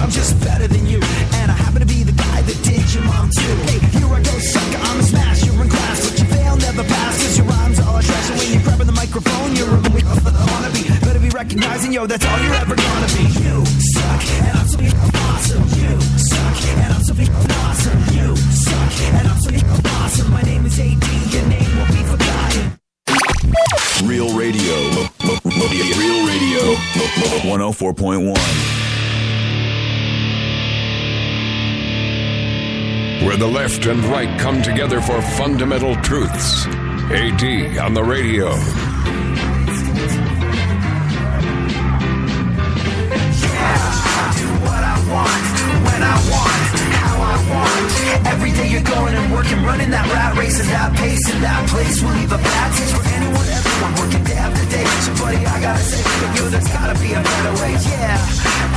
I'm just better than you, and I happen to be the guy that did your mom too. Hey, here I go, sucker, I'm a smash, you're in class, but you fail, never pass, 'cause your rhymes all trash, and when you're grabbing the microphone, you're a wannabe. Better be recognizing, yo, that's all you're ever gonna be. You suck, and I'm so awesome. You suck, and I'm so awesome. You suck, and I'm so awesome. My name is AD, your name will be forgotten. Real Radio. Real Radio. 104.1. Where the left and right come together for fundamental truths. AD on the radio. When I want, how I want. Every day you're going and working, running that rat race and that pace and that place will leave a bad taste for anyone, everyone working day after day. So buddy, I gotta say, for you, there's gotta be a better way. Yeah,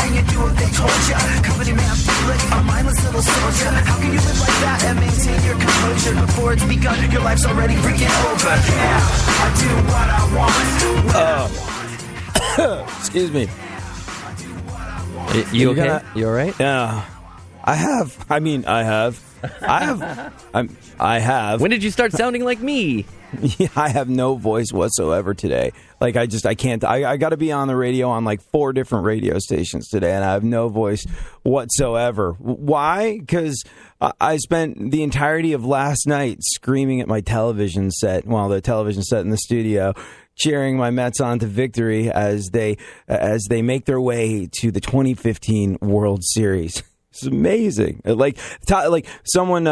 and you do what they told ya. Company man, feel it, a mindless little soldier. How can you live like that and maintain your composure before it's begun? Your life's already freaking over. Yeah, I do what I want. Excuse me. You okay? You all right? Yeah. I have. When did you start sounding like me? Yeah, I have no voice whatsoever today. Like, I can't. I got to be on the radio on like 4 different radio stations today, and I have no voice whatsoever. Why? Because I spent the entirety of last night screaming at my television set, the television set in the studio, cheering my Mets on to victory as they make their way to the 2015 World Series. It's amazing. Like someone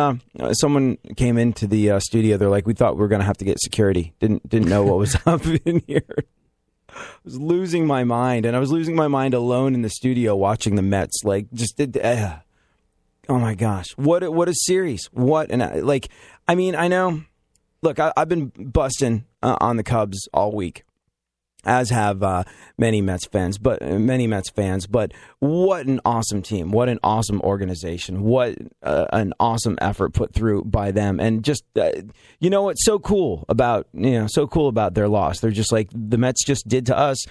came into the studio. They're like, we thought we were going to have to get security. Didn't know what was up in here. I was losing my mind, and I was losing my mind alone in the studio watching the Mets. Like, oh my gosh, what a series! I know. Look, I've been busting on the Cubs all week, as have many Mets fans. But what an awesome team! What an awesome organization! What an awesome effort put through by them! And just what's so cool about their loss? They're just like, the Mets just did to us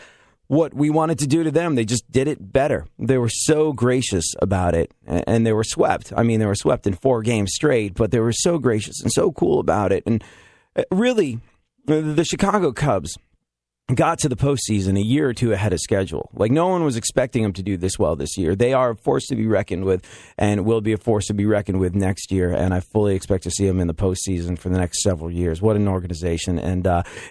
what we wanted to do to them. They just did it better. They were so gracious about it, and they were swept. I mean, they were swept in 4 games straight, but they were so gracious and so cool about it. And really, the Chicago Cubs got to the postseason a year or 2 ahead of schedule. Like, no one was expecting them to do this well this year. They are a force to be reckoned with, and will be a force to be reckoned with next year. And I fully expect to see them in the postseason for the next several years. What an organization! And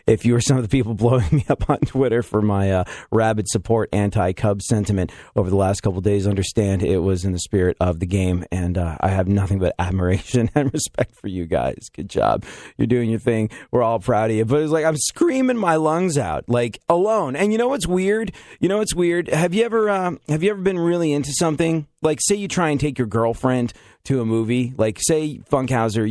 if you were some of the people blowing me up on Twitter for my rabid support anti-Cubs sentiment over the last couple of days, understand it was in the spirit of the game. And I have nothing but admiration and respect for you guys. Good job. You're doing your thing. We're all proud of you. But it's like, I'm screaming my lungs out, like, alone. And you know what's weird? Have you ever been really into something? Like, say you try and take your girlfriend to a movie. Like, say, Funkhauser,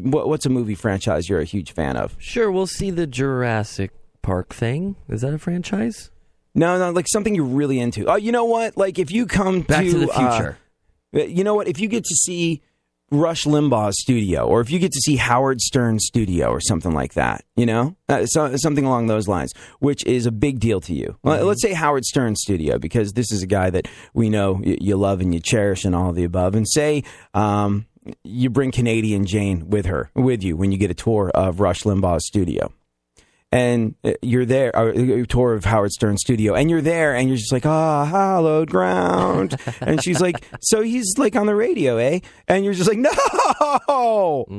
what's a movie franchise you're a huge fan of? Sure, we'll see the Jurassic Park thing. Is that a franchise? No, like something you're really into. Oh, you know what? Like, if you come Back to the Future. You know what? If you get to see Rush Limbaugh's studio, or if you get to see Howard Stern's studio or something like that, something along those lines, which is a big deal to you. Mm-hmm. Let's say Howard Stern's studio, because this is a guy that we know you love and you cherish and all of the above. And say you bring Canadian Jane with you when you get a tour of Rush Limbaugh's studio. And you're there, a tour of Howard Stern's studio, and you're there, and you're just like, hallowed ground. And she's like, so he's like on the radio, eh? And you're just like, no,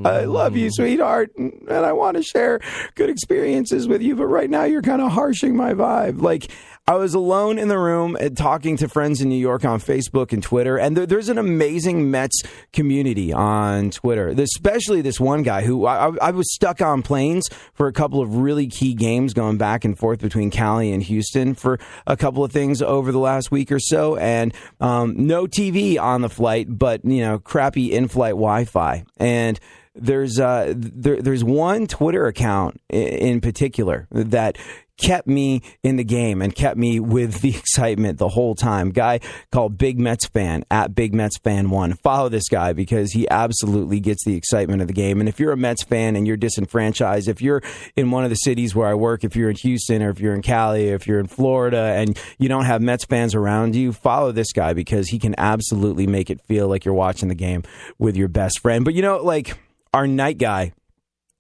I love you, sweetheart, and I want to share good experiences with you, but right now you're kind of harshing my vibe. Like, I was alone in the room talking to friends in New York on Facebook and Twitter, and there's an amazing Mets community on Twitter, especially this one guy who I was stuck on planes for a couple of really key games going back and forth between Cali and Houston for a couple of things over the last week or so, and no TV on the flight, but crappy in-flight Wi-Fi. And there's one Twitter account in particular that kept me in the game and kept me with the excitement the whole time. Guy called Big Mets Fan, at Big Mets Fan 1. Follow this guy because he absolutely gets the excitement of the game. And if you're a Mets fan and you're disenfranchised, if you're in one of the cities where I work, if you're in Houston or if you're in Cali, or if you're in Florida and you don't have Mets fans around you, follow this guy because he can absolutely make it feel like you're watching the game with your best friend. But like our night guy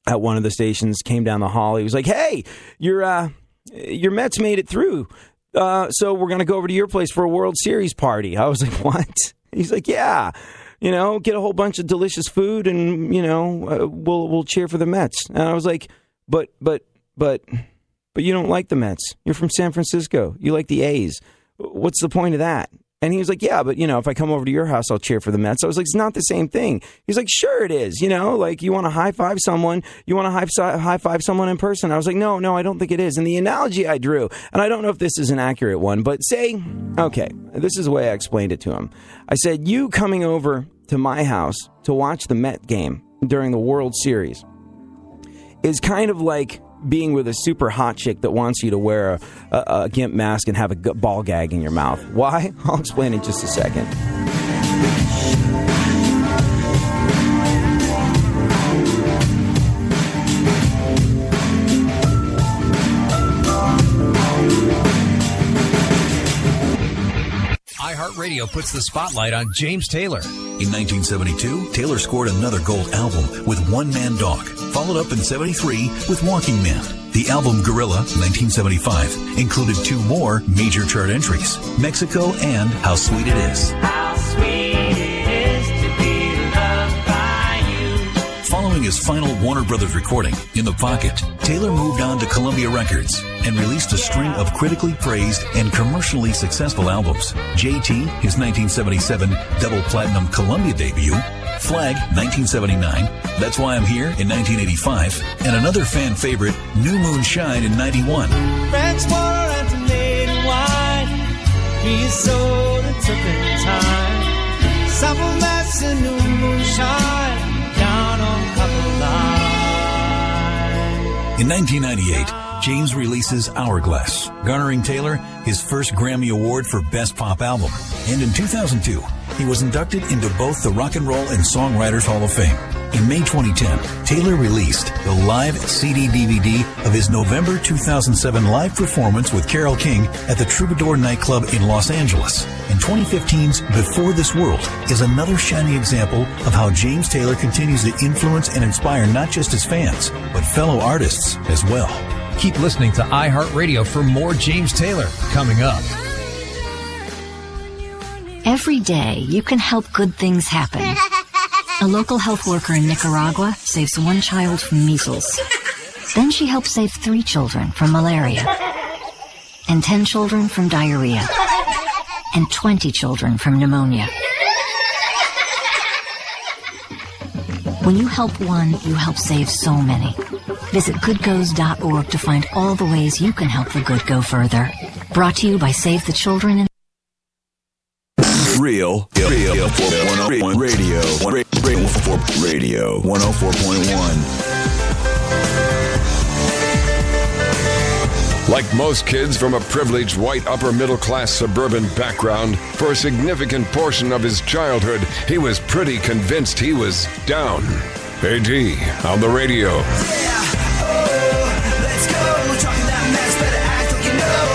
at one of the stations came down the hall. He was like, "Hey, your Mets made it through, so we're going to go over to your place for a World Series party." I was like, "What?" He's like, "Yeah, get a whole bunch of delicious food and, we'll cheer for the Mets." And I was like, but you don't like the Mets. You're from San Francisco. You like the A's. What's the point of that?" And he was like, "Yeah, but, if I come over to your house, I'll cheer for the Mets." I was like, "It's not the same thing." He's like, "Sure it is. Like you want to high five someone, you want to high five someone in person." I was like, no, I don't think it is. And the analogy I drew, and I don't know if this is an accurate one, but okay, this is the way I explained it to him. I said, you coming over to my house to watch the Met game during the World Series is kind of like being with a super hot chick that wants you to wear a gimp mask and have a ball gag in your mouth. Why? I'll explain in just a second. iHeartRadio puts the spotlight on James Taylor. In 1972, Taylor scored another gold album with One Man Dog, followed up in 73 with Walking Man. The album Gorilla, 1975, included two more major chart entries, Mexico and How Sweet It Is. How sweet it is to be loved by you. Following his final Warner Brothers recording, In the Pocket, Taylor moved on to Columbia Records and released a string of critically praised and commercially successful albums. JT, his 1977 double platinum Columbia debut, Flag, 1979, That's Why I'm Here in 1985, and another fan favorite, New Moon Shine in 91. French water and tomato wine, creosote and turpentine, sample mess and new moonshine, down on copper line. In 1998, James releases Hourglass, garnering Taylor his first Grammy Award for Best Pop Album. And in 2002, he was inducted into both the Rock and Roll and Songwriters Hall of Fame. In May 2010, Taylor released the live CD-DVD of his November 2007 live performance with Carole King at the Troubadour nightclub in Los Angeles. And 2015's Before This World is another shining example of how James Taylor continues to influence and inspire not just his fans, but fellow artists as well. Keep listening to iHeartRadio for more James Taylor coming up. Every day, you can help good things happen. A local health worker in Nicaragua saves one child from measles. Then she helps save 3 children from malaria, and 10 children from diarrhea, and 20 children from pneumonia. When you help one, you help save so many. Visit goodgoes.org to find all the ways you can help the good go further. Brought to you by Save the Children and Real Radio 104.1. Like most kids from a privileged white upper middle class suburban background, for a significant portion of his childhood, he was pretty convinced he was down. AD on the radio. Yeah, oh, let's go. Talking that mess, better act like you know.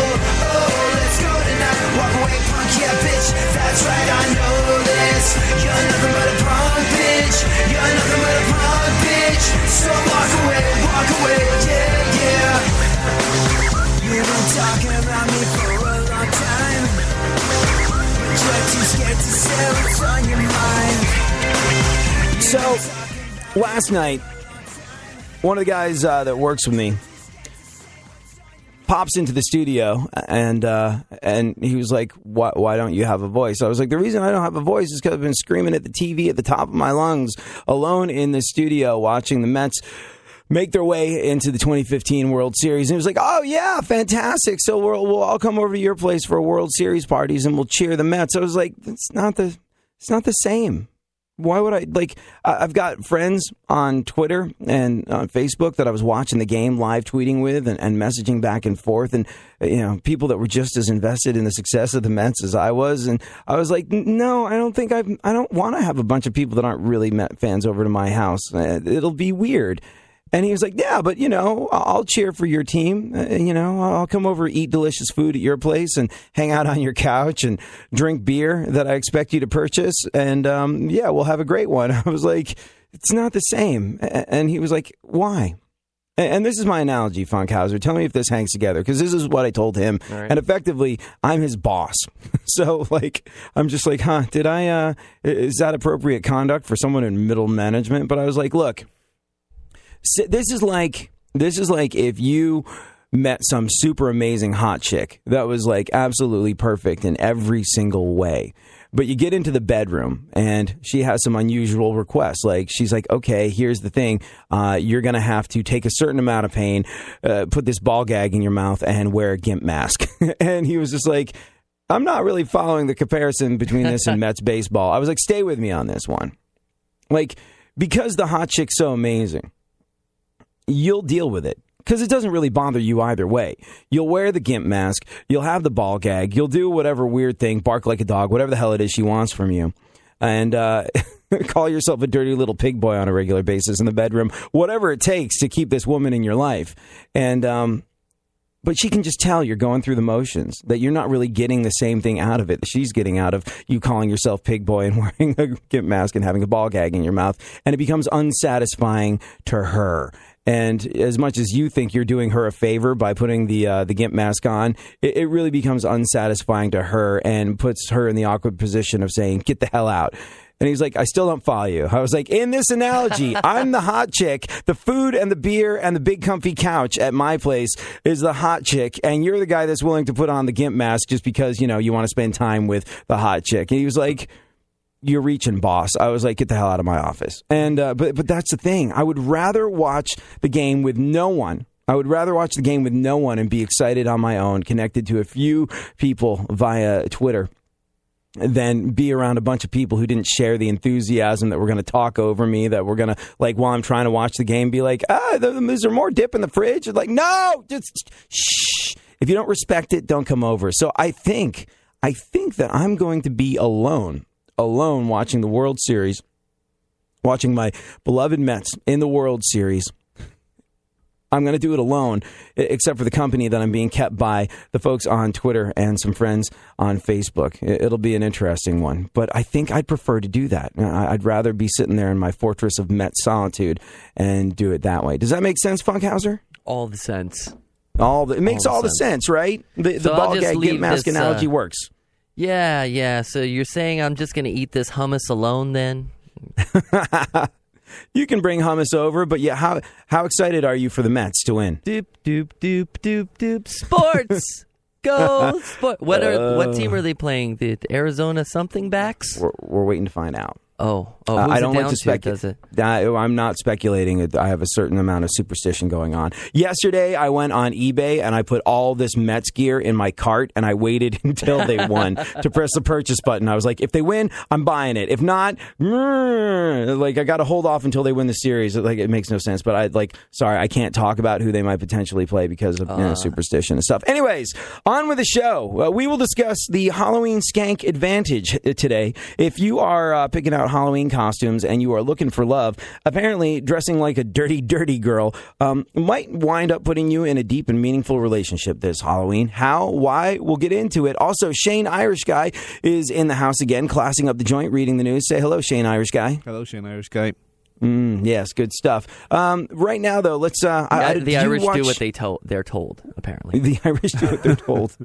Oh, let's go tonight. Walk away, punk, yeah, bitch. That's right, I know this. You're nothing but a punk, bitch. You're nothing but a punk, bitch. So walk away, yeah, yeah. You've been talking about me for a long time, but you're too scared to say what's on your mind. So, last night, one of the guys that works with me pops into the studio, and he was like, why don't you have a voice? I was like, the reason I don't have a voice is because I've been screaming at the TV at the top of my lungs, alone in the studio, watching the Mets make their way into the 2015 World Series. And he was like, oh, yeah, fantastic. So we'll all come over to your place for a World Series parties, and we'll cheer the Mets. I was like, it's not the same. Why would I, I've got friends on Twitter and on Facebook that I was watching the game live tweeting with and messaging back and forth, and, people that were just as invested in the success of the Mets as I was. And I was like, no, I don't want to have a bunch of people that aren't really Met fans over to my house. It'll be weird. And he was like, yeah, but, I'll cheer for your team. I'll come over, eat delicious food at your place and hang out on your couch and drink beer that I expect you to purchase. And, we'll have a great one. I was like, it's not the same. And he was like, why? And this is my analogy, Funkhauser. Tell me if this hangs together, because this is what I told him. Right. And effectively, I'm his boss. So, I'm just like, is that appropriate conduct for someone in middle management? But I was like, look. This is like if you met some super amazing hot chick that was absolutely perfect in every single way. But you get into the bedroom and she has some unusual requests. She's like, okay, here's the thing. You're going to have to take a certain amount of pain, put this ball gag in your mouth and wear a gimp mask. And he was just like, I'm not really following the comparison between this and Mets baseball. I was like, stay with me on this one. Because the hot chick's so amazing, you'll deal with it because it doesn't really bother you either way. You'll wear the gimp mask. You'll have the ball gag. You'll do whatever weird thing, bark like a dog, whatever the hell it is she wants from you. And call yourself a dirty little pig boy on a regular basis in the bedroom, whatever it takes to keep this woman in your life. And but she can just tell you're going through the motions, that you're not really getting the same thing out of it that she's getting out of you calling yourself pig boy and wearing a gimp mask and having a ball gag in your mouth. And it becomes unsatisfying to her. And as much as you think you're doing her a favor by putting the gimp mask on, it really becomes unsatisfying to her and puts her in the awkward position of saying, get the hell out. And he's like, I still don't follow you. I was like, in this analogy, I'm the hot chick. The food and the beer and the big comfy couch at my place is the hot chick. And you're the guy that's willing to put on the gimp mask just because, you want to spend time with the hot chick. And he was like, you're reaching, boss. I was like, get the hell out of my office. And but that's the thing. I would rather watch the game with no one. I would rather watch the game with no one and be excited on my own, connected to a few people via Twitter, than be around a bunch of people who didn't share the enthusiasm, that were going to talk over me, that were going to, while I'm trying to watch the game, be like, is there more dip in the fridge? It's like, no, just shh. If you don't respect it, don't come over. So I think that I'm going to be alone watching the World Series, watching my beloved Mets in the World Series. I'm going to do it alone, except for the company that I'm being kept by the folks on Twitter and some friends on Facebook. It'll be an interesting one, but I think I'd prefer to do that. I'd rather be sitting there in my fortress of Met solitude and do it that way. Does that make sense, Funkhauser? All the sense. It makes all the sense, right? The ball gag gimp mask analogy works. Yeah. So you're saying I'm just going to eat this hummus alone then? You can bring hummus over, but yeah, how excited are you for the Mets to win? Doop, doop, doop, doop, doop. Sports! Go! What team are they playing? The Arizona something backs? We're waiting to find out. Oh, I don't like to speculate. I'm not speculating. I have a certain amount of superstition going on. Yesterday, I went on eBay and I put all this Mets gear in my cart, and I waited until they won to press the purchase button. I was like, if they win, I'm buying it. If not, I got to hold off until they win the series. It makes no sense. But I can't talk about who they might potentially play because of superstition and stuff. Anyways, on with the show. We will discuss the Halloween skank advantage today. If you are picking out Halloween costumes and you are looking for love, apparently dressing like a dirty girl might wind up putting you in a deep and meaningful relationship this Halloween. How? Why? We'll get into it. Also, Shane Irish Guy is in the house again, classing up the joint, reading the news. Say hello, Shane Irish Guy. Hello, Shane Irish Guy. Yes, good stuff. Right now, though, let's... the Irish do what they're told, apparently. The Irish do what they're told.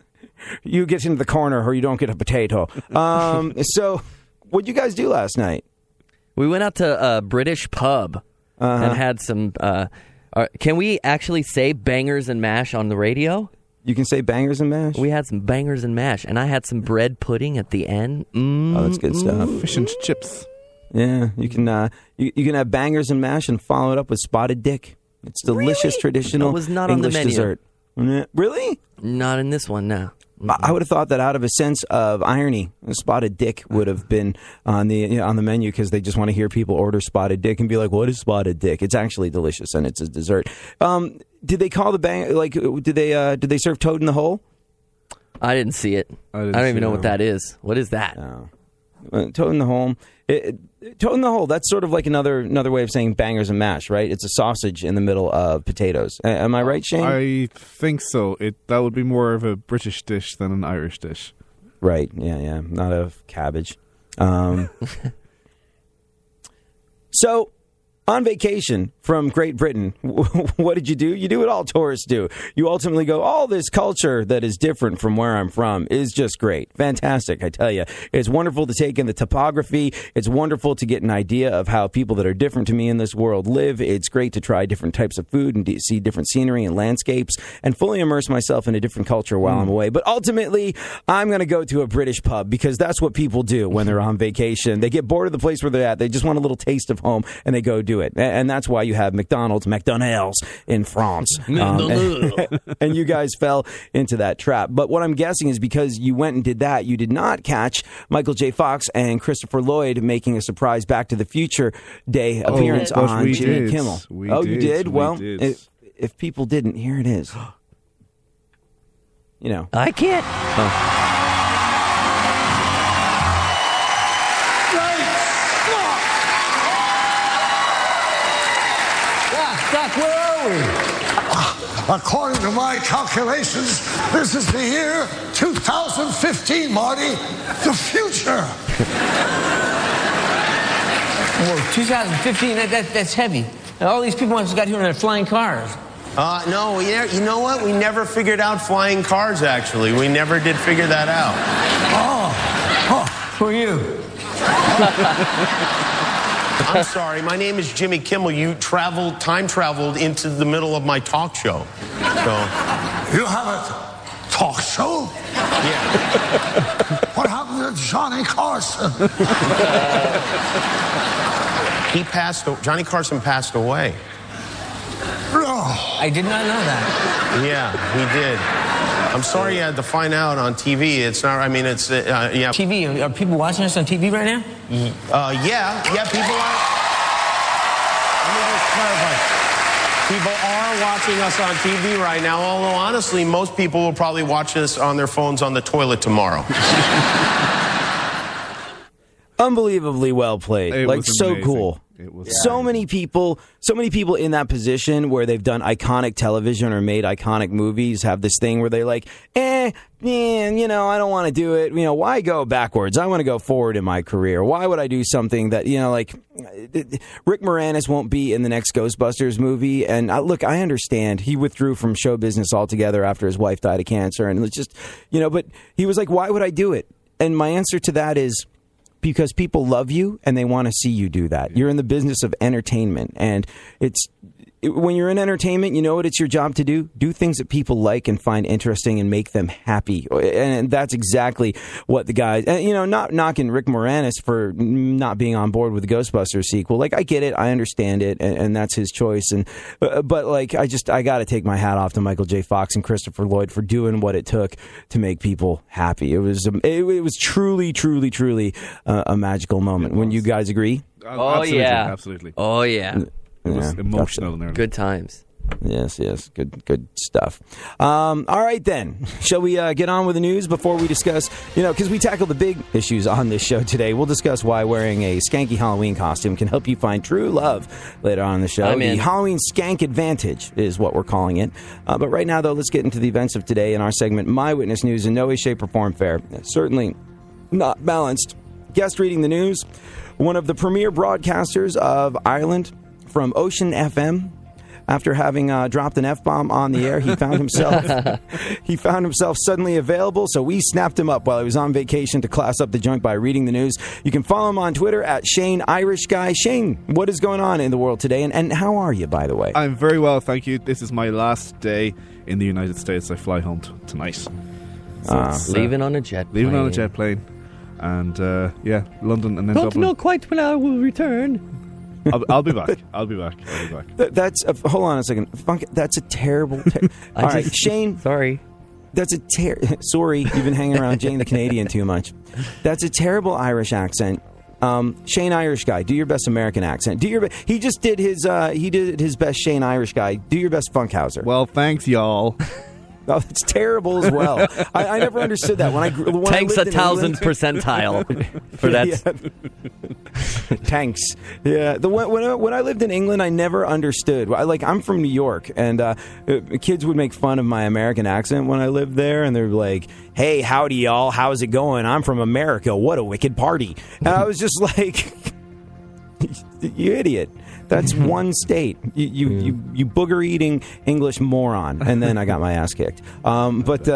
You get into the corner or you don't get a potato. So... What'd you guys do last night? We went out to a British pub and had some... can we actually say bangers and mash on the radio? You can say bangers and mash? We had some bangers and mash, and I had some bread pudding at the end. Oh, that's good stuff. Fish and chips. Yeah, you can you can have bangers and mash and follow it up with spotted dick. It's delicious, traditional It was not English on the menu. Dessert. Really? Not in this one, no. I would have thought that out of a sense of irony, spotted dick would have been on the menu because they just want to hear people order spotted dick and be like, "What is spotted dick?" It's actually delicious and it's a dessert. Did they call the bang? Like, did they serve toad in the hole? I didn't see it. I don't even know what that is. What is that? Toad in the hole. Toad in the hole. That's sort of like another way of saying bangers and mash, right? It's a sausage in the middle of potatoes. Am I right, Shane? I think so. That would be more of a British dish than an Irish dish. Right. Yeah. Not of cabbage. So, on vacation from Great Britain, what did you do? You do what all tourists do. You ultimately go, all this culture that is different from where I'm from is just great. Fantastic, I tell you. It's wonderful to take in the topography. It's wonderful to get an idea of how people that are different to me in this world live. It's great to try different types of food and see different scenery and landscapes and fully immerse myself in a different culture while I'm away. But ultimately, I'm going to go to a British pub because that's what people do when they're on vacation. They get bored of the place where they're at. They just want a little taste of home and they go do it. And that's why you have McDonald's in France. And you guys fell into that trap. But what I'm guessing is because you went and did that, you did not catch Michael J. Fox and Christopher Lloyd making a surprise Back to the Future Day appearance on Jimmy Kimmel. You did? Well, if people didn't, here it is. You know. I can't. Doc, where are we? According to my calculations, this is the year 2015, Marty. The future. Whoa, 2015? That's heavy. All these people just got here in their flying cars. No, you know what? We never figured out flying cars, actually. We never did figure that out. Who are you? I'm sorry, my name is Jimmy Kimmel. You time traveled into the middle of my talk show. So. You have a talk show? Yeah. What happened to Johnny Carson? Johnny Carson passed away. I did not know that. Yeah, he did. I'm sorry you had to find out on TV. It's not, I mean, it's, yeah. TV, are people watching us on TV right now? Yeah, people are. Let me just clarify. People are watching us on TV right now, although honestly, most people will probably watch us on their phones on the toilet tomorrow. Unbelievably well played. It like, was so amazing. cool. So many people in that position where they've done iconic television or made iconic movies have this thing where they're like, man, you know, I don't want to do it. You know, why go backwards? I want to go forward in my career. Why would I do something that, you know, like Rick Moranis won't be in the next Ghostbusters movie? And look, I understand he withdrew from show business altogether after his wife died of cancer. And it's just, you know, but he was like, why would I do it? And my answer to that is, because people love you and they want to see you do that. You're in the business of entertainment, and when you're in entertainment, you know what it's your job to do? Do things that people like and find interesting and make them happy. And that's exactly what the guys, and, you know, not knocking Rick Moranis for not being on board with the Ghostbusters sequel. Like, I get it. I understand it. And that's his choice. And, but like, I got to take my hat off to Michael J. Fox and Christopher Lloyd for doing what it took to make people happy. It was truly, truly, truly a magical moment. Wouldn't you guys agree? Absolutely. Oh, yeah. It was emotional and everything. Good times. Yes. Good stuff. All right, then. Shall we get on with the news before we discuss, you know, because we tackled the big issues on this show today. We'll discuss why wearing a skanky Halloween costume can help you find true love later on in the show. The Halloween Skank Advantage is what we're calling it. But right now, though, let's get into the events of today in our segment, My Witness News. In no way, shape, or form fair. Certainly not balanced. Guest reading the news, one of the premier broadcasters of Ireland, from Ocean FM, after having dropped an F-bomb on the air, he found himself suddenly available, so we snapped him up while he was on vacation to class up the joint by reading the news. You can follow him on Twitter at Shane Irish Guy. Shane, what is going on in the world today, and how are you, by the way? I'm very well, thank you. This is my last day in the United States. I fly home tonight. So leaving on a jet plane. Leaving on a jet plane. And, London and then Don't Dublin. know quite when I will return. I'll be back. I'll be back. That's hold on a second. That's a terrible. All right, Shane. Sorry. That's a sorry, you've been hanging around Jane the Canadian too much. That's a terrible Irish accent. Shane Irish guy, do your best American accent. He just did his best Shane Irish guy. Do your best Funkhauser. Well, thanks, y'all. Oh, it's terrible as well. I never understood that. Thanks 1,000th percentile for that. Yeah. Tanks. Yeah. When I lived in England, I never understood. I'm from New York, and kids would make fun of my American accent when I lived there, and they're like, "Hey, howdy, y'all. How's it going? I'm from America. What a wicked party." And I was just like, "You idiot. That's one state. You booger-eating English moron." And then I got my ass kicked. But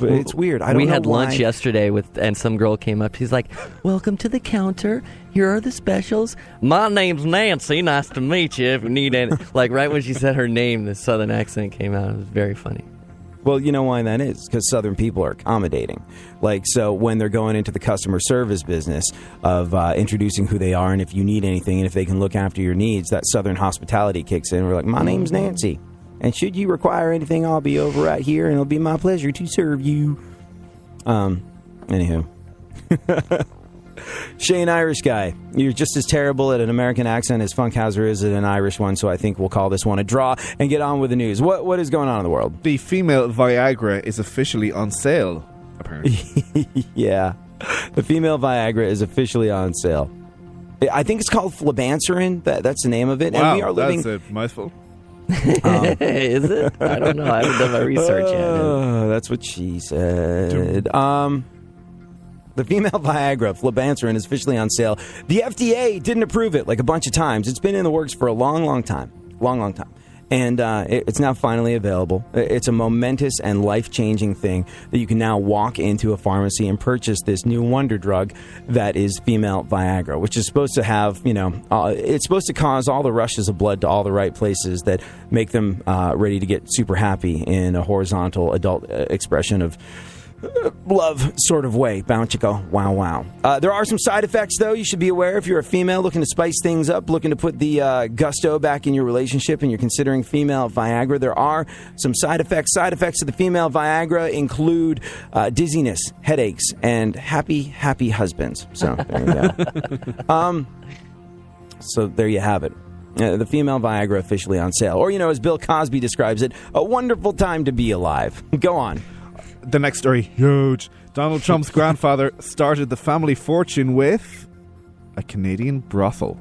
it's weird. I don't know We had why. lunch yesterday and some girl came up. She's like, "Welcome to the counter. Here are the specials. My name's Nancy. Nice to meet you. If you need any." Like right when she said her name, the Southern accent came out. It was very funny. Well, you know why that is? Because Southern people are accommodating. So when they're going into the customer service business of introducing who they are and if you need anything and if they can look after your needs, that Southern hospitality kicks in. We're like, "My name's Nancy, and should you require anything, I'll be over right here, and it'll be my pleasure to serve you." Anywho. Shane Irish guy, you're just as terrible at an American accent as Funkhauser is at an Irish one, so I think we'll call this one a draw and get on with the news. What is going on in the world? The female Viagra is officially on sale, apparently. Yeah, the female Viagra is officially on sale. I think it's called flibanserin. That's the name of it. Wow, and we are living. That's a mouthful. Is it? I don't know. I haven't done my research yet. That's what she said. The female Viagra, flibanserin, is officially on sale. The FDA didn't approve it like a bunch of times. It's been in the works for a long, long time. Long time. And it's now finally available. It's a momentous and life-changing thing that you can now walk into a pharmacy and purchase this new wonder drug that is female Viagra, which is supposed to have, it's supposed to cause all the rushes of blood to all the right places that make them ready to get super happy in a horizontal adult expression of love sort of way. Bound chicka, wow, wow. There are some side effects, though, you should be aware if you're a female looking to spice things up, looking to put the gusto back in your relationship, and you're considering female Viagra. There are some side effects. Side effects of the female Viagra include dizziness, headaches, and happy husbands. So there you go. So there you have it. The female Viagra officially on sale. Or, as Bill Cosby describes it, a wonderful time to be alive. Go on. The next story, huge. Donald Trump's grandfather started the family fortune with a Canadian brothel.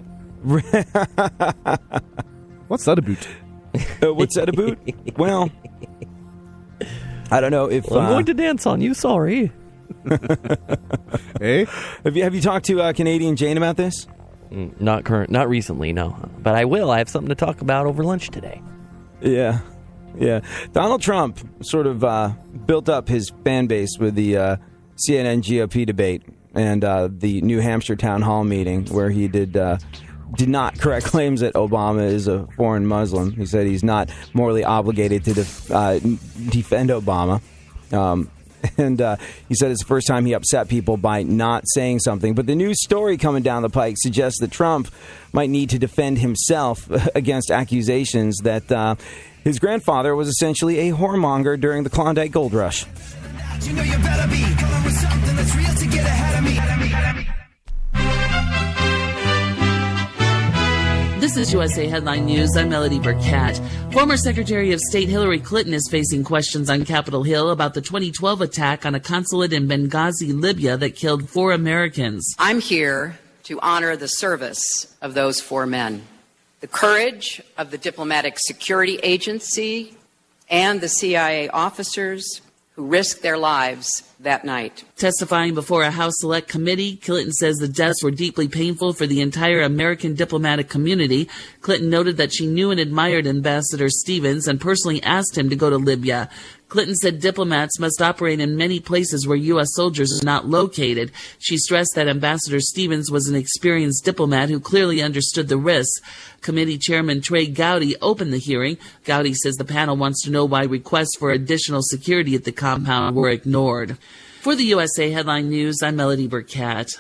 What's that about? What's that about? Well, I don't know if... I'm going to dance on you, sorry. Hey? Have you talked to Canadian Jane about this? Not recently, no. But I will. I have something to talk about over lunch today. Yeah. Donald Trump sort of built up his fan base with the CNN GOP debate and the New Hampshire town hall meeting where he did not correct claims that Obama is a foreign Muslim. He said he's not morally obligated to defend Obama. And he said it's the first time he upset people by not saying something. But the news story coming down the pike suggests that Trump might need to defend himself against accusations that his grandfather was essentially a whoremonger during the Klondike Gold Rush. You know you better be coming with something that's real to get ahead of me. This is USA Headline News. I'm Melody Burkett. Former Secretary of State Hillary Clinton is facing questions on Capitol Hill about the 2012 attack on a consulate in Benghazi, Libya that killed 4 Americans. I'm here to honor the service of those 4 men, the courage of the Diplomatic Security Agency and the CIA officers who risked their lives that night. Testifying before a House Select Committee, Clinton says the deaths were deeply painful for the entire American diplomatic community. Clinton noted that she knew and admired Ambassador Stevens and personally asked him to go to Libya. Clinton said diplomats must operate in many places where U.S. soldiers are not located. She stressed that Ambassador Stevens was an experienced diplomat who clearly understood the risks. Committee Chairman Trey Gowdy opened the hearing. Gowdy says the panel wants to know why requests for additional security at the compound were ignored. For the USA Headline News, I'm Melody Burkett.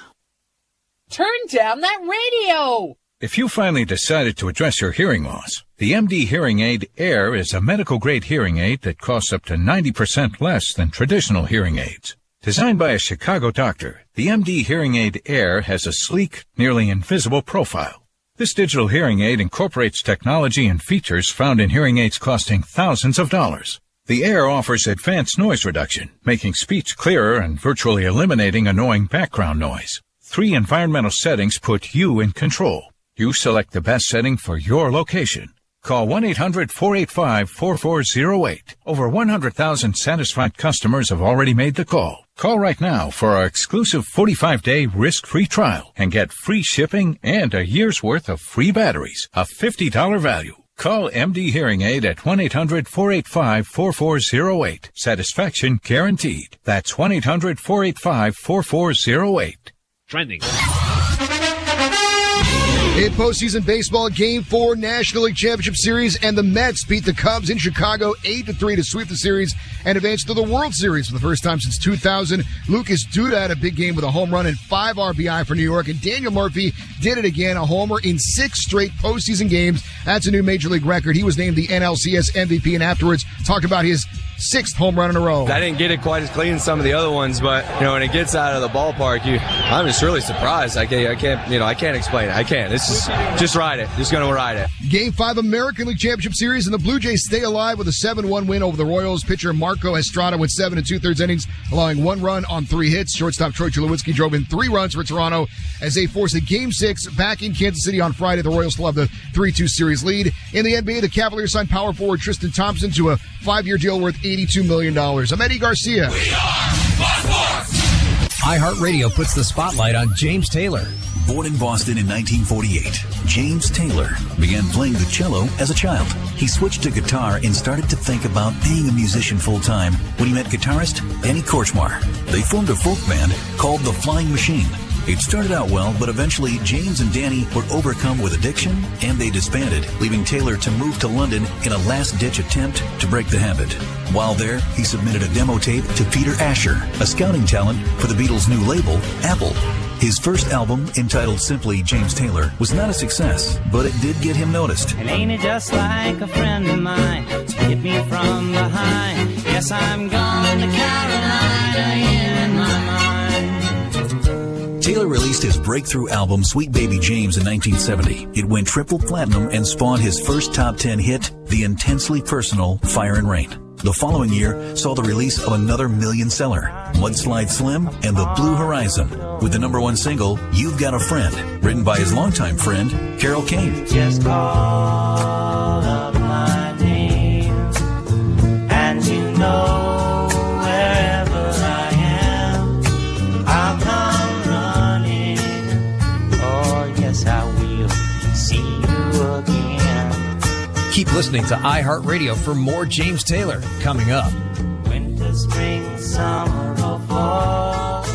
Turn down that radio! If you finally decided to address your hearing loss, the MD Hearing Aid Air is a medical-grade hearing aid that costs up to 90% less than traditional hearing aids. Designed by a Chicago doctor, the MD Hearing Aid Air has a sleek, nearly invisible profile. This digital hearing aid incorporates technology and features found in hearing aids costing thousands of dollars. The Air offers advanced noise reduction, making speech clearer and virtually eliminating annoying background noise. 3 environmental settings put you in control. You select the best setting for your location. Call 1-800-485-4408. Over 100,000 satisfied customers have already made the call. Call right now for our exclusive 45-day risk-free trial and get free shipping and a year's worth of free batteries, a $50 value. Call MD Hearing Aid at 1-800-485-4408. Satisfaction guaranteed. That's 1-800-485-4408. Trending. In postseason baseball, Game 4 National League Championship Series, and the Mets beat the Cubs in Chicago 8-3 to sweep the series and advance to the World Series for the first time since 2000. Lucas Duda had a big game with a home run and 5 RBI for New York, and Daniel Murphy did it again, a homer in 6 straight postseason games. That's a new Major League record. He was named the NLCS MVP, and afterwards talked about his 6th home run in a row. I didn't get it quite as clean as some of the other ones, but when it gets out of the ballpark, I'm just really surprised. I can't explain it. I can't. It's just ride it. Just going to ride it. Game 5 American League Championship Series, and the Blue Jays stay alive with a 7-1 win over the Royals. Pitcher Marco Estrada went 7 2/3 innings, allowing 1 run on 3 hits. Shortstop Troy Tulowitzki drove in 3 runs for Toronto as they force a Game 6 back in Kansas City on Friday. The Royals still have the 3-2 series lead. In the NBA, the Cavaliers signed power forward Tristan Thompson to a 5-year deal worth $82 million. I'm Eddie Garcia. iHeartRadio puts the spotlight on James Taylor. Born in Boston in 1948, James Taylor began playing the cello as a child. He switched to guitar and started to think about being a musician full-time when he met guitarist Danny Korchmar. They formed a folk band called The Flying Machine. It started out well, but eventually James and Danny were overcome with addiction, and they disbanded, leaving Taylor to move to London in a last-ditch attempt to break the habit. While there, he submitted a demo tape to Peter Asher, a scouting talent for the Beatles' new label, Apple. His first album, entitled simply James Taylor, was not a success, but it did get him noticed. And ain't it just like a friend of mine to hit me from behind? Yes, I'm gone to Carolina in my mind. Taylor released his breakthrough album, Sweet Baby James, in 1970. It went triple platinum and spawned his first top 10 hit, the intensely personal Fire and Rain. The following year saw the release of another million-seller, Mudslide Slim and The Blue Horizon, with the #1 single, You've Got a Friend, written by his longtime friend, Carol Kane. Just call up my name, and you know wherever I am, I'll come running. Oh, yes, I will see you again. Keep listening to iHeartRadio for more James Taylor coming up. Winter, spring, summer, or fall.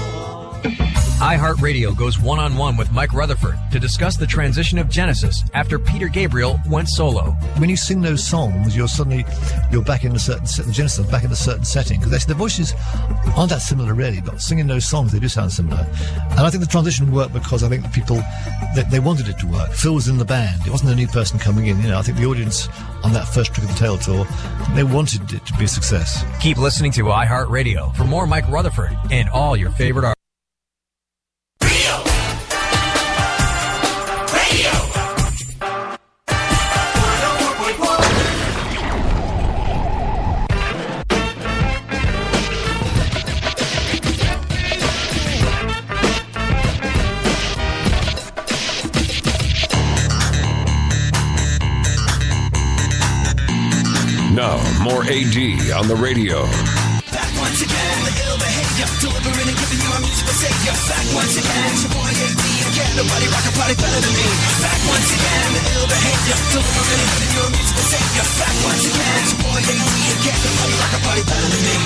iHeartRadio goes one-on-one with Mike Rutherford to discuss the transition of Genesis after Peter Gabriel went solo. When you sing those songs, you're back in a certain Genesis, back in a certain setting, because the voices aren't that similar really, but singing those songs, they do sound similar. And I think the transition worked because I think the people, they wanted it to work. Phil was in the band. It wasn't a new person coming in. I think the audience on that first Trick of the Tail tour, they wanted it to be a success. Keep listening to iHeartRadio for more Mike Rutherford and all your favorite artists. Now, more AD on the radio. Back once again, the ill behavior, delivering and giving you a musical savior. Back once again, it's your boy AD again. Nobody rock a party better than me. Back once again, the ill behavior, delivering and giving you a musical savior. Back once again, it's your boy AD again. Nobody rock a party better than me.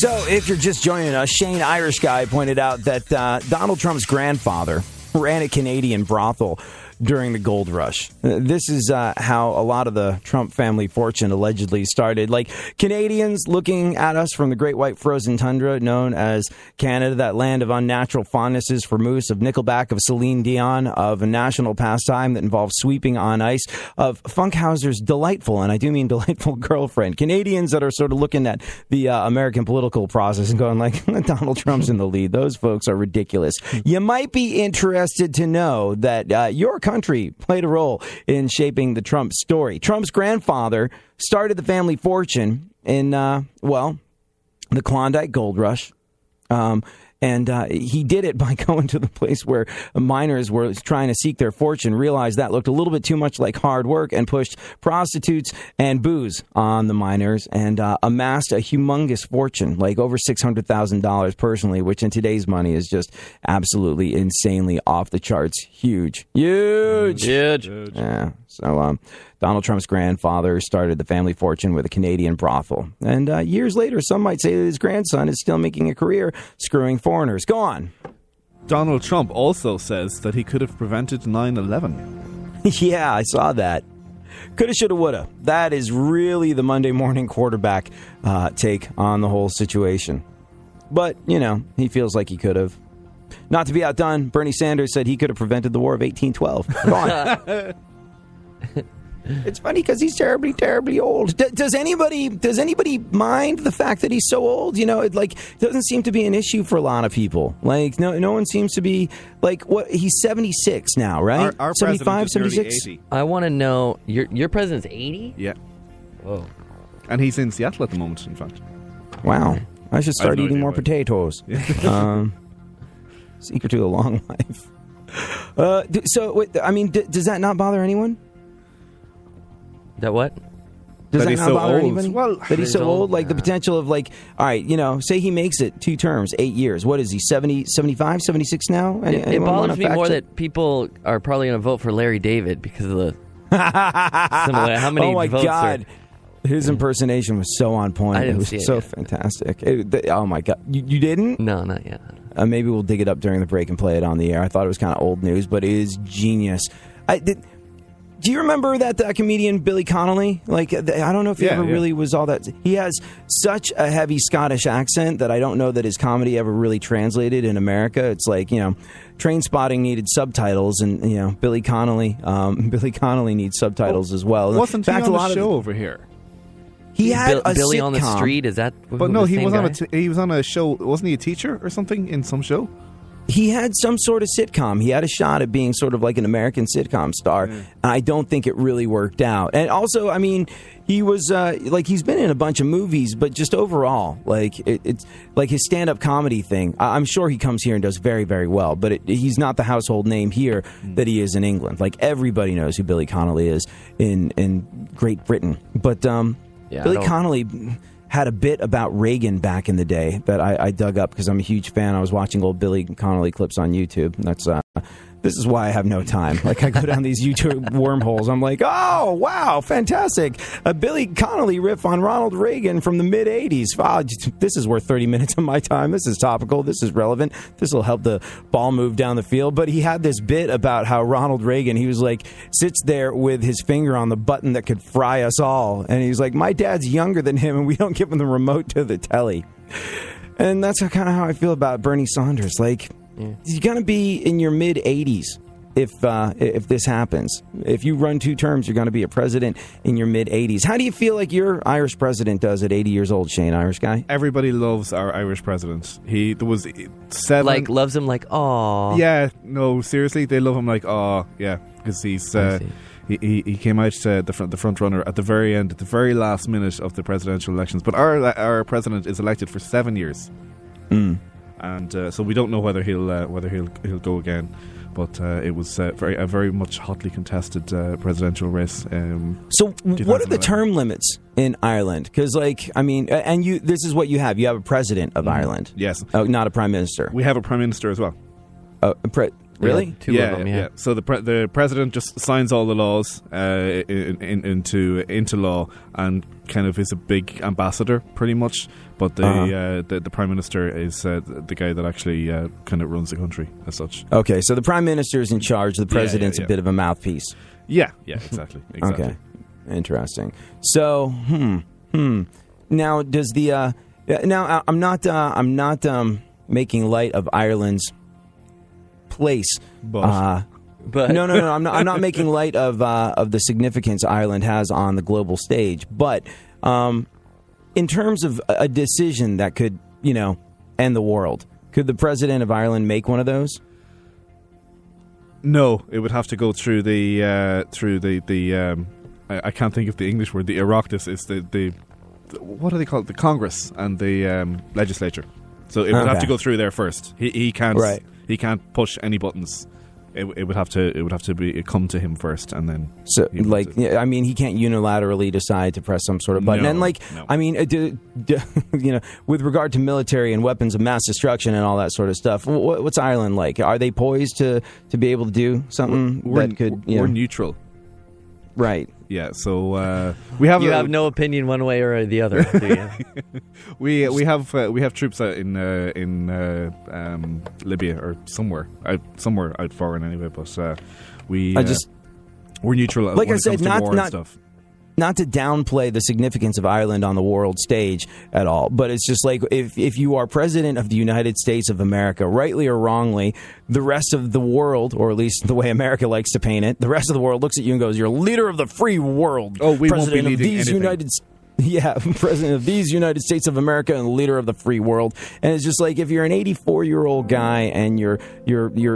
So, if you're just joining us, Shane Irish Guy pointed out that Donald Trump's grandfather ran a Canadian brothel during the gold rush. This is how a lot of the Trump family fortune allegedly started. Like Canadians looking at us from the great white frozen tundra known as Canada, that land of unnatural fondnesses for moose, of Nickelback, of Celine Dion, of a national pastime that involves sweeping on ice, of Funkhauser's delightful, and I do mean delightful, girlfriend. Canadians that are sort of looking at the American political process and going like, Donald Trump's in the lead. Those folks are ridiculous. You might be interested to know that your country played a role in shaping the Trump story. Trump's grandfather started the family fortune in, the Klondike Gold Rush. And he did it by going to the place where miners were trying to seek their fortune, realized that looked a little bit too much like hard work, and pushed prostitutes and booze on the miners, and amassed a humongous fortune, like over $600,000 personally, which in today's money is just absolutely insanely off the charts. Huge. Yeah. So Donald Trump's grandfather started the family fortune with a Canadian brothel. And years later, some might say that his grandson is still making a career screwing foreigners. Go on. Donald Trump also says that he could have prevented 9/11. Yeah, I saw that. Coulda, shoulda, woulda. That is really the Monday morning quarterback take on the whole situation. But, he feels like he could have. Not to be outdone, Bernie Sanders said he could have prevented the War of 1812. Go on. It's funny because he's terribly, terribly old. Does anybody mind the fact that he's so old? It doesn't seem to be an issue for a lot of people. Like no one seems to be like what he's 76 now, right? Our 75, 76. 80. I want to know your president's 80? Yeah. Whoa. And he's in Seattle at the moment, in fact. Wow. I should start eating more potatoes. Secret to a long life. Does that not bother anyone? That what? Does that not so bother old. anybody? Well, that he's so old? Like the potential of all right, say he makes it 2 terms, 8 years. What is he, 70, 75, 76 now? It bothers me more that people are probably going to vote for Larry David because of the similar. How many oh my votes God. His impersonation was so on point. I didn't it was see it so yet. fantastic. Oh my God. You didn't? No, not yet. Maybe we'll dig it up during the break and play it on the air. I thought it was kind of old news, but it is genius. Do you remember that comedian Billy Connolly? I don't know if he ever really was all that. He has such a heavy Scottish accent that I don't know that his comedy ever really translated in America. It's like, Train Spotting needed subtitles, and Billy Connolly needs subtitles as well. Wasn't he on the show over here? He had a Billy sitcom. on the Street. Is that? But no, he was guy? he was on a show. Wasn't he a teacher or something in some show? He had some sort of sitcom. He had a shot at being sort of like an American sitcom star. I don't think it really worked out. And also, he was he's been in a bunch of movies, but just overall, it's like his stand-up comedy thing. I'm sure he comes here and does very, very well, but he's not the household name here that he is in England. Like everybody knows who Billy Connolly is in Great Britain. But Billy Connolly had a bit about Reagan back in the day that I dug up because I'm a huge fan. I was watching old Billy Connolly clips on YouTube. This is why I have no time. I go down these YouTube wormholes. I'm like, oh, wow, fantastic. A Billy Connolly riff on Ronald Reagan from the mid-'80s. Wow, this is worth 30 minutes of my time. This is topical. This is relevant. This will help the ball move down the field. But he had this bit about how Ronald Reagan, he was sits there with his finger on the button that could fry us all. And he's like, my dad's younger than him, and we don't give him the remote to the telly. And that's kind of how I feel about Bernie Sanders. You're going to be in your mid-'80s if this happens. If you run 2 terms, you're going to be a president in your mid-'80s. How do you feel like your Irish president does at 80 years old, Shane, Irish guy? Everybody loves our Irish president. There was 7... loves him aw. Yeah, no, seriously, they love him aw. Yeah, because he's... He came out the front runner at the very end, at the very last minute of the presidential elections. But our president is elected for 7 years. And so we don't know whether he'll go again, but it was a very much hotly contested presidential race. So what are the term limits in Ireland? Because this is what you have. You have a president of Ireland. Yes. Oh, not a prime minister. We have a prime minister as well. Really? Yeah, two of them, yeah. So the president just signs all the laws into law and kind of is a big ambassador, pretty much. But the prime minister is the guy that actually kind of runs the country as such. Okay, so the prime minister is in charge. The president's a bit of a mouthpiece. Yeah, exactly. Okay, interesting. So, now does the now I'm not making light of Ireland's place, but no, I'm not making light of the significance Ireland has on the global stage, but in terms of a decision that could end the world, could the president of Ireland make one of those? No, it would have to go through the I can't think of the English word. The Oireachtas is the what do they call it? The Congress and the legislature. So it would have to go through there first. He can't he can't push any buttons. It would have to come to him first, and then I mean, he can't unilaterally decide to press some sort of button. And I mean, with regard to military and weapons of mass destruction and all that sort of stuff, what's Ireland like? Are they poised to be able to do something that could? We're neutral, right? Yeah. So we have. You have no opinion one way or the other, do you? we have troops in Libya or somewhere out foreign anyway. But we're neutral. Like I said, not to downplay the significance of Ireland on the world stage at all, but it's just like if you are president of the United States of America, rightly or wrongly, the rest of the world, or at least the way America likes to paint it, the rest of the world looks at you and goes, "You're leader of the free world." Oh, we president won't be leading of these anything. President of these United States of America and leader of the free world. And it's just like if you're an 84-year-old guy and you're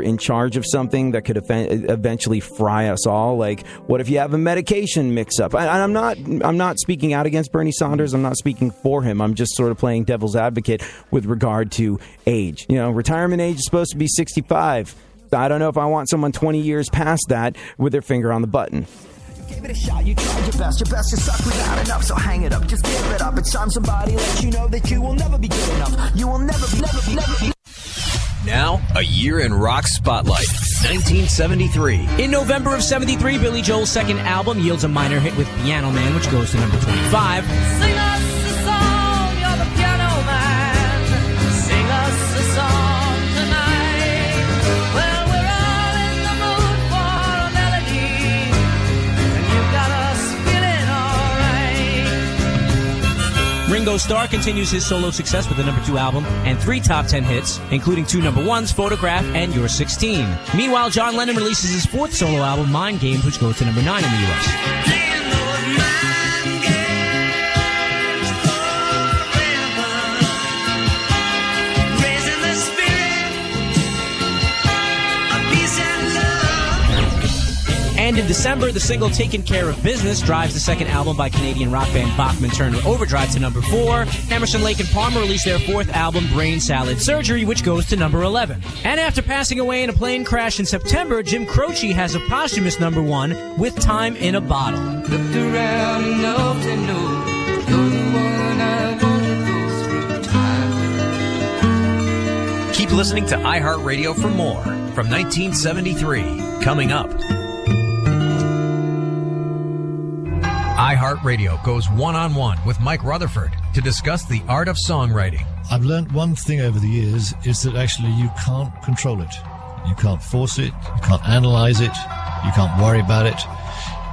in charge of something that could eventually fry us all. Like, what if you have a medication mix-up? I'm not speaking out against Bernie Sanders. I'm not speaking for him. I'm just sort of playing devil's advocate with regard to age. Retirement age is supposed to be 65. I don't know if I want someone 20 years past that with their finger on the button. Give it a shot, you tried your best to suck without enough, so hang it up, just give it up. It's time somebody let you know that you will never be good enough. You will never be. Now, a year in rock spotlight. 1973. In November of 73, Billy Joel's second album yields a minor hit with Piano Man, which goes to number 25. Sing us a song, you're the piano man. Sing us a song tonight. Well, we're all in the mood for a melody, and you got us feeling alright. Ringo Starr continues his solo success with a number 2 album and 3 top 10 hits, including 2 number 1s, Photograph and You're 16. Meanwhile, John Lennon releases his 4th solo album, Mind Games, which goes to number 9 in the U.S. And in December, the single Taking Care of Business drives the second album by Canadian rock band Bachman Turner Overdrive to number 4. Emerson, Lake and Palmer released their 4th album, Brain Salad Surgery, which goes to number 11. And after passing away in a plane crash in September, Jim Croce has a posthumous number 1 with Time in a Bottle. Looked around enough to know you're the one I want to go through time. Keep listening to iHeartRadio for more from 1973. Coming up. iHeartRadio goes one-on-one with Mike Rutherford to discuss the art of songwriting. I've learned one thing over the years is that actually you can't control it. You can't force it. You can't analyze it. You can't worry about it.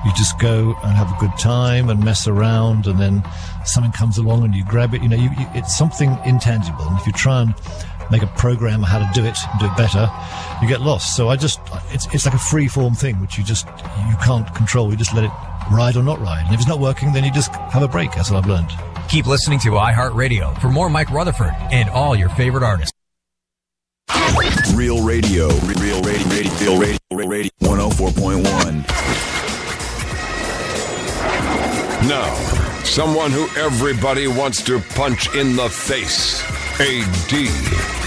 You just go and have a good time and mess around, and then something comes along and you grab it. It's something intangible. And if you try and make a program how to do it and do it better, you get lost. So it's like a free-form thing, which you can't control. You just let it ride or not ride. And if it's not working, then you just have a break. That's what I've learned. Keep listening to iHeartRadio for more Mike Rutherford and all your favorite artists. Real radio. Real radio. 104.1. Now, someone who everybody wants to punch in the face. AD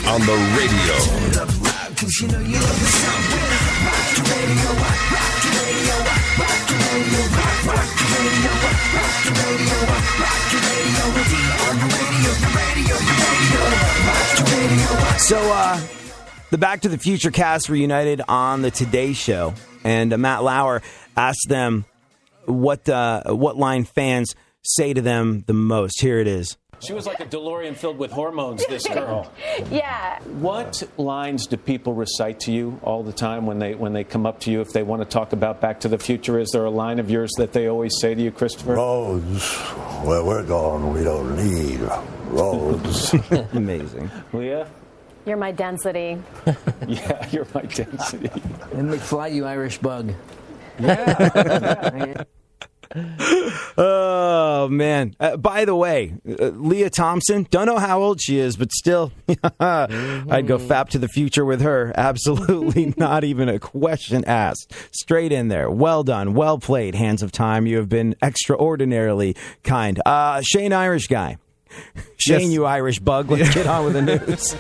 on the radio. So, The Back to the Future cast reunited on the Today Show, and Matt Lauer asked them what line fans say to them the most. Here it is. She was like a DeLorean filled with hormones, this girl. Yeah. What lines do people recite to you all the time when they come up to you if they want to talk about Back to the Future? Is there a line of yours that they always say to you, Christopher? Roads, where we're going, we don't need roads. Amazing. Leah? You're my density. Yeah, you're my density. And McFly, you Irish bug. Yeah. Oh, man. By the way, Leah Thompson, don't know how old she is, but still, I'd go fap to the future with her. Absolutely not even a question asked. Straight in there. Well done. Well played, Hands of Time. You have been extraordinarily kind. Shane, Irish guy. Shane, Yes. you Irish bug. Let's get on with the news.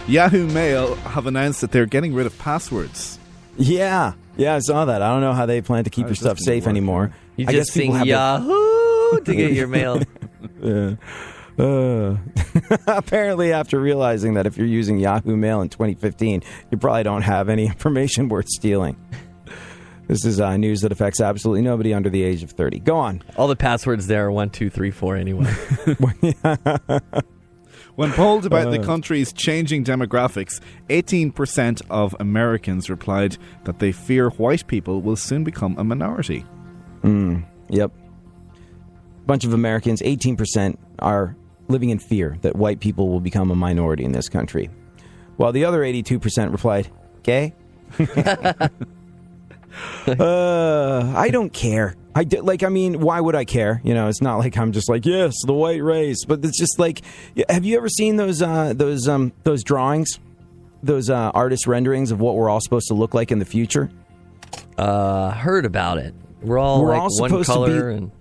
Yahoo Mail have announced that they're getting rid of passwords. Yeah, I saw that. I don't know how they plan to keep your stuff safe anymore. You I just guess people sing have Yahoo to get your mail. Apparently, after realizing that if you're using Yahoo Mail in 2015, you probably don't have any information worth stealing. This is news that affects absolutely nobody under the age of 30. Go on. All the passwords there are 1, 2, 3, 4 anyway. When polled about the country's changing demographics, 18% of Americans replied that they fear white people will soon become a minority. Yep. Bunch of Americans, 18%, are living in fear that white people will become a minority in this country. While the other 82% replied, gay? I don't care. Why would I care? You know, it's not like I'm just like, yes, the white race. But it's just like, have you ever seen those drawings, those artist renderings of what we're all supposed to look like in the future? Heard about it. We're all like one color and.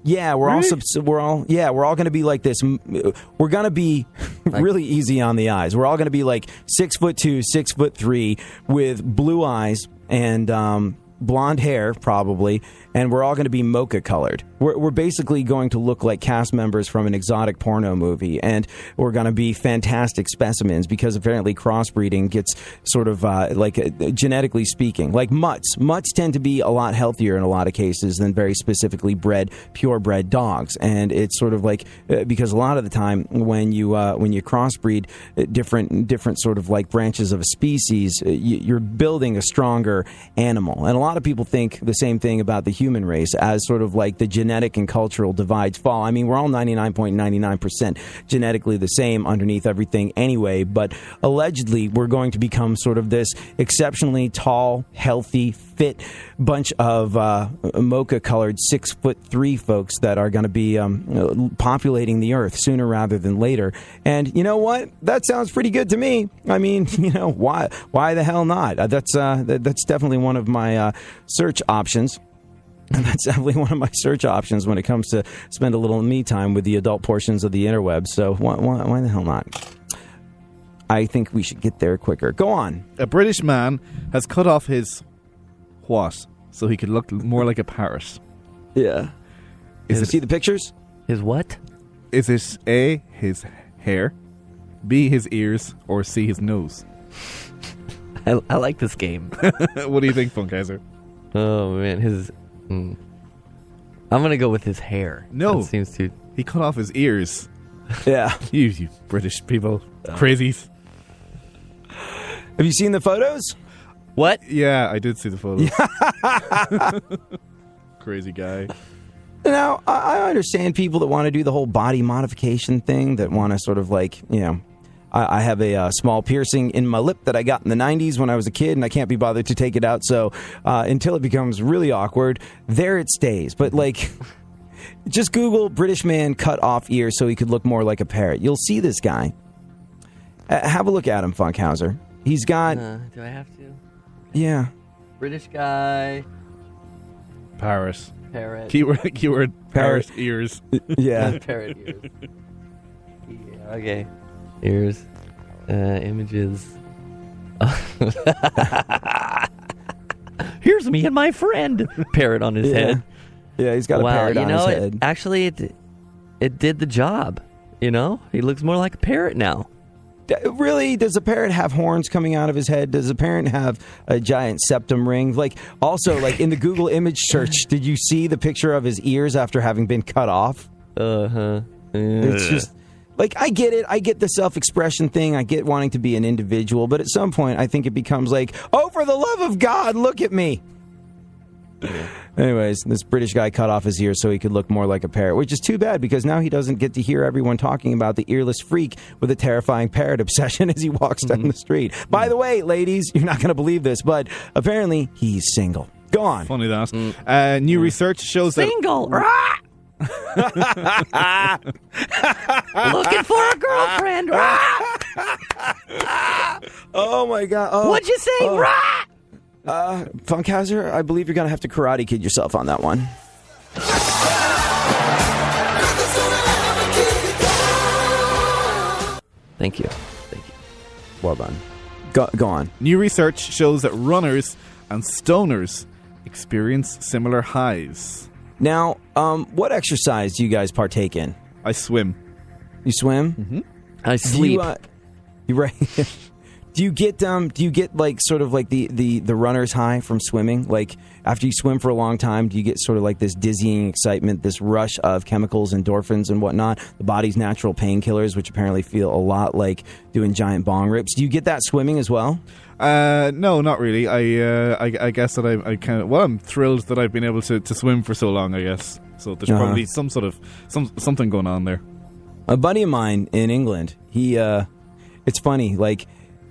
Yeah, we're all going to be like this. We're going to be really easy on the eyes. We're all going to be like 6'2", 6'3", with blue eyes and blonde hair, probably, and we're all going to be mocha colored. We're basically going to look like cast members from an exotic porno movie, and we're going to be fantastic specimens because apparently crossbreeding gets sort of genetically speaking, like mutts. Mutts tend to be a lot healthier in a lot of cases than very specifically purebred dogs, and it's sort of like because a lot of the time when you crossbreed different sort of like branches of a species, you're building a stronger animal, and a lot of people think the same thing about the human race as sort of like the genetic and cultural divides fall. I mean, we're all 99.99% genetically the same underneath everything anyway, but allegedly we're going to become sort of this exceptionally tall, healthy, fit bunch of mocha-colored 6'3" folks that are going to be populating the earth sooner rather than later. And you know what? That sounds pretty good to me. I mean, you know, why the hell not? That's definitely one of my search options. And that's definitely one of my search options when it comes to spend a little me time with the adult portions of the interweb. So why the hell not? I think we should get there quicker. Go on. A British man has cut off his what so he could look more like a parrot. Yeah. See the pictures? His what? Is it A, his hair, B, his ears, or C, his nose? I like this game. What do you think, Funkhauser? Oh, man. I'm going to go with his hair. No. That seems too... He cut off his ears. Yeah. You British people. Crazies. Have you seen the photos? What? Yeah, I did see the photos. Crazy guy. Now, I understand people that want to do the whole body modification thing, that want to sort of like, you know, I have a small piercing in my lip that I got in the 90s when I was a kid, and I can't be bothered to take it out. So until it becomes really awkward, there it stays. But like, just Google British man cut off ears so he could look more like a parrot. You'll see this guy. Have a look at him, Funkhauser. He's got... do I have to? Yeah. British guy. Parrot. Parrot. Keyword parrot ears. Yeah. Parrot ears. Yeah, okay. Ears. Images. Here's me and my friend. Parrot on his head. Yeah, he's got a parrot on his head. Actually, it did the job. You know? He looks more like a parrot now. really, does a parrot have horns coming out of his head? Does a parrot have a giant septum ring? Like, also, like in the Google image search, did you see the picture of his ears after having been cut off? It's just, like, I get it. I get the self-expression thing. I get wanting to be an individual. But at some point, I think it becomes like, oh, for the love of God, look at me. Anyways, this British guy cut off his ears so he could look more like a parrot, which is too bad because now he doesn't get to hear everyone talking about the earless freak with a terrifying parrot obsession as he walks down the street. By the way, ladies, you're not going to believe this, but apparently he's single. Go on. Funny that. New research shows Single. Looking for a girlfriend. Oh, my God. Oh, What'd you say? Funkhauser, I believe you're going to have to Karate Kid yourself on that one. Thank you. Well done. Go on. New research shows that runners and stoners experience similar highs. Now, what exercise do you guys partake in? I swim. You swim? Mm-hmm. I sleep. You right. Do you get like sort of like the runner's high from swimming? Like after you swim for a long time, do you get sort of like this dizzying excitement, this rush of chemicals, endorphins and whatnot, the body's natural painkillers, which apparently feel a lot like doing giant bong rips? Do you get that swimming as well? No, not really. I guess that I kind of, well, I'm thrilled that I've been able to swim for so long, I guess. So there's probably some sort of something going on there. A buddy of mine in England, he it's funny, like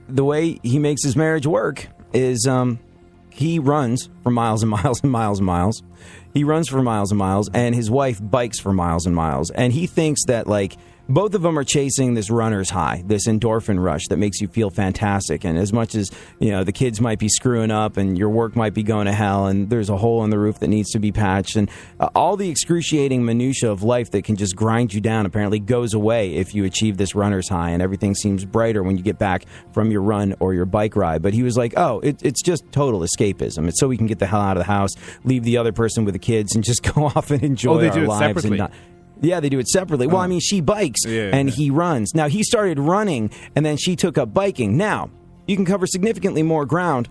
the way he makes his marriage work is he runs for miles and miles and miles and miles. He runs for miles and miles, and his wife bikes for miles and miles. And he thinks that, like, both of them are chasing this runner's high, this endorphin rush that makes you feel fantastic. And as much as, you know, the kids might be screwing up and your work might be going to hell and there's a hole in the roof that needs to be patched and all the excruciating minutia of life that can just grind you down apparently goes away if you achieve this runner's high, and everything seems brighter when you get back from your run or your bike ride. But he was like, oh, it's just total escapism. It's so we can get the hell out of the house, leave the other person with the kids, and just go off and enjoy our lives. Separately? And not... Yeah, they do it separately. Well, I mean, she bikes and he runs. Now, he started running, and then she took up biking. Now, you can cover significantly more ground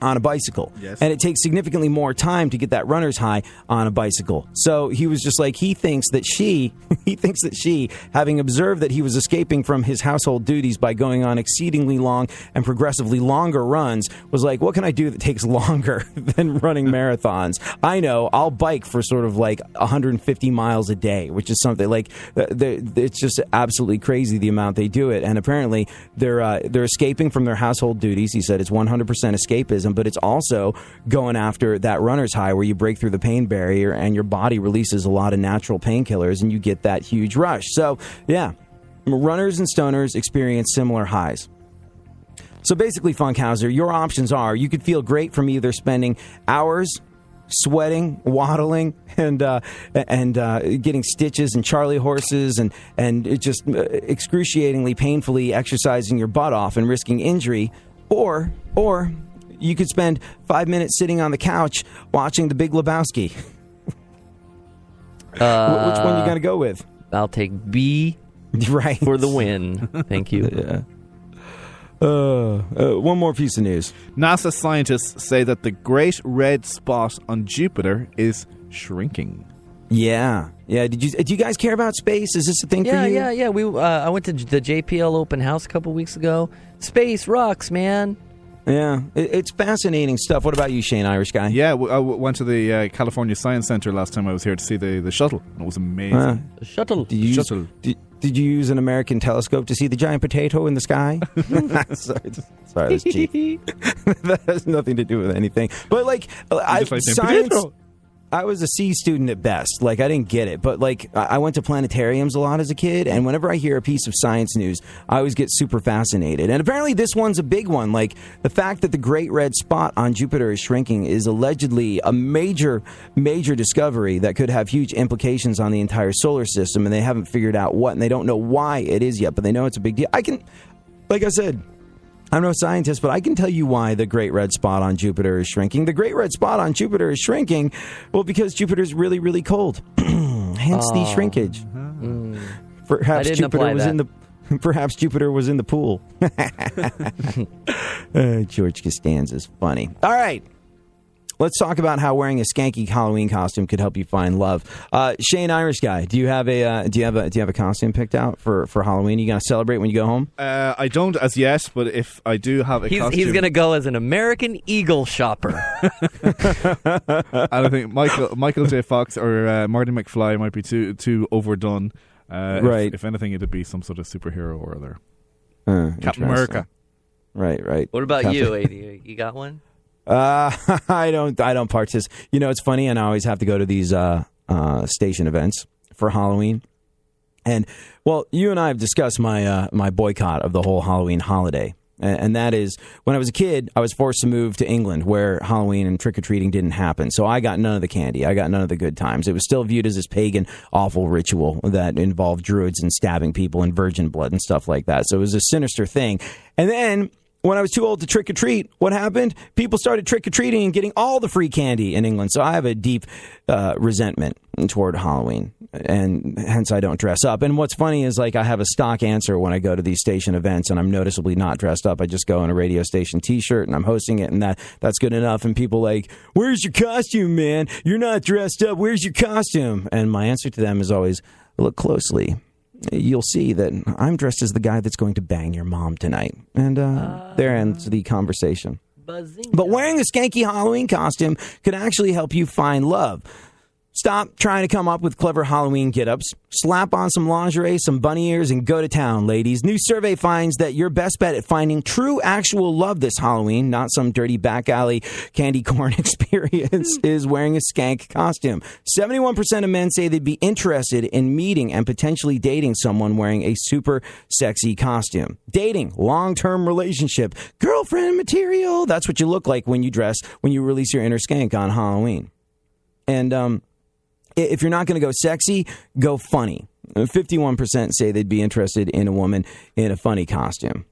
on a bicycle. Yes. And it takes significantly more time to get that runner's high on a bicycle. So he was just like, he thinks that she, having observed that he was escaping from his household duties by going on exceedingly long and progressively longer runs, was like, what can I do that takes longer than running marathons? I know, I'll bike for sort of like 150 miles a day, which is something like, it's just absolutely crazy the amount they do it. And apparently they're escaping from their household duties. He said it's 100% escapism, but it's also going after that runner's high where you break through the pain barrier and your body releases a lot of natural painkillers and you get that huge rush. So, yeah, runners and stoners experience similar highs. So basically, Funkhauser, your options are you could feel great from either spending hours sweating, waddling, and getting stitches and Charlie horses and it just excruciatingly, painfully exercising your butt off and risking injury, or you could spend 5 minutes sitting on the couch watching The Big Lebowski. Which one are you going to go with? I'll take B for the win. Thank you. Yeah. One more piece of news. NASA scientists say that the Great Red Spot on Jupiter is shrinking. Yeah. Do you guys care about space? Is this a thing for you? Yeah. I went to the JPL open house a couple weeks ago. Space rocks, man. Yeah, it's fascinating stuff. What about you, Shane, Irish guy? Yeah, I went to the California Science Center last time I was here to see the shuttle. It was amazing. The shuttle. Did you use an American telescope to see the giant potato in the sky? Sorry, that's cheap. That has nothing to do with anything. But like, science. I was a C student at best. Like, I didn't get it. But, like, I went to planetariums a lot as a kid, and whenever I hear a piece of science news, I always get super fascinated. And apparently this one's a big one. Like, the fact that the Great Red Spot on Jupiter is shrinking is allegedly a major, major discovery that could have huge implications on the entire solar system, and they haven't figured out what, and they don't know why it is yet, but they know it's a big deal. Like I said, I'm no scientist, but I can tell you why the Great Red Spot on Jupiter is shrinking. The Great Red Spot on Jupiter is shrinking, well, because Jupiter's really, really cold. Hence the shrinkage. Perhaps I didn't Jupiter apply was that. in the Perhaps Jupiter was in the pool. George Costanza's funny. All right. Let's talk about how wearing a skanky Halloween costume could help you find love. Shane, Irish guy, do you have a costume picked out for Halloween? You gonna celebrate when you go home? I don't as yet, but if I do have a costume, he's gonna go as an American Eagle shopper. I think Michael J. Fox or Marty McFly might be too overdone. Right. If anything, it'd be some sort of superhero or other. Captain America. Right. What about you, AD? You got one? I don't participate. You know, it's funny, and I always have to go to these station events for Halloween. And well, you and I have discussed my boycott of the whole Halloween holiday, and that is when I was a kid, I was forced to move to England where Halloween and trick or treating didn't happen. So I got none of the candy, I got none of the good times. It was still viewed as this pagan, awful ritual that involved druids and stabbing people and virgin blood and stuff like that. So it was a sinister thing. And then, when I was too old to trick or treat, what happened? People started trick or treating and getting all the free candy in England. So I have a deep resentment toward Halloween, and hence I don't dress up. And what's funny is, like, I have a stock answer when I go to these station events, and I'm noticeably not dressed up. I just go in a radio station T-shirt, and I'm hosting it, and that's good enough. And people like, "Where's your costume, man? You're not dressed up. Where's your costume?" And my answer to them is always, "Look closely. You'll see that I'm dressed as the guy that's going to bang your mom tonight." And there ends the conversation. But wearing a skanky Halloween costume could actually help you find love. Stop trying to come up with clever Halloween get-ups. Slap on some lingerie, some bunny ears, and go to town, ladies. New survey finds that your best bet at finding true, actual love this Halloween, not some dirty back alley candy corn experience, is wearing a skank costume. 71% of men say they'd be interested in meeting and potentially dating someone wearing a super sexy costume. Dating, long-term relationship, girlfriend material. That's what you look like when you release your inner skank on Halloween. And, if you're not going to go sexy, go funny. 51% say they'd be interested in a woman in a funny costume.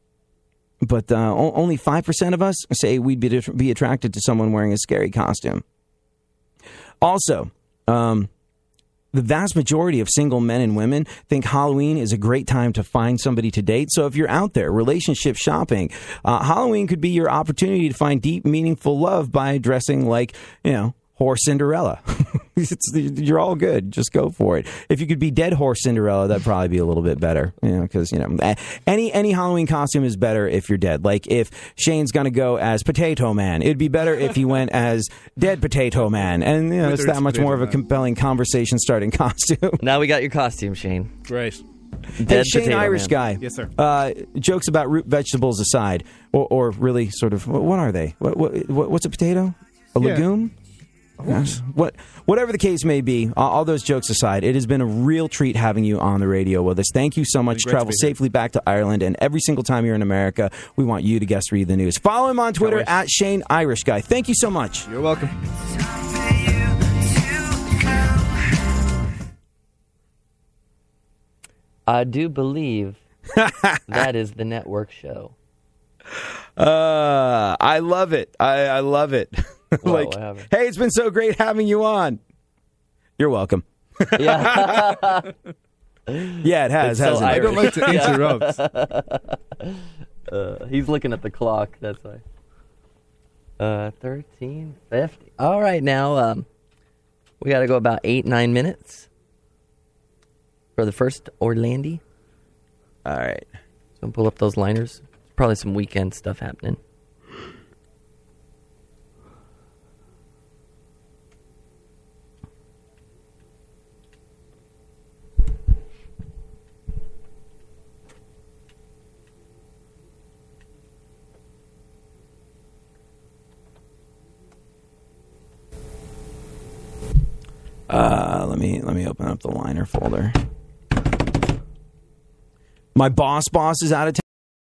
But only 5% of us say we'd be attracted to someone wearing a scary costume. Also, the vast majority of single men and women think Halloween is a great time to find somebody to date. So if you're out there relationship shopping, Halloween could be your opportunity to find deep, meaningful love by dressing like, whore Cinderella. You're all good. Just go for it. If you could be dead horse Cinderella, that'd probably be a little bit better. Because any Halloween costume is better if you're dead. Like if Shane's gonna go as Potato Man, it'd be better if he went as Dead Potato Man, and it's that much more of a compelling conversation starting costume. Now we got your costume, Shane. Great. Hey, Shane, Irish guy. Yes, sir. Jokes about root vegetables aside, or really sort of, what are they? What's a potato? A legume? Whatever the case may be, all those jokes aside, it has been a real treat having you on the radio with us. Thank you so much. Travel safely back to Ireland, and every single time you're in America, we want you to guest read the news. Follow him on Twitter at Shane Irish Guy. Thank you so much. You're welcome. I do believe that is the network show. I love it. I love it. Like, hey, it's been so great having you on. You're welcome. Yeah. Yeah, it has. So I don't like to interrupt. He's looking at the clock. That's why. 13:50. All right, now we got to go about 8-9 minutes for the first Orlandi. All right. So pull up those liners. Probably some weekend stuff happening. Let me open up the liner folder. My boss is out of town.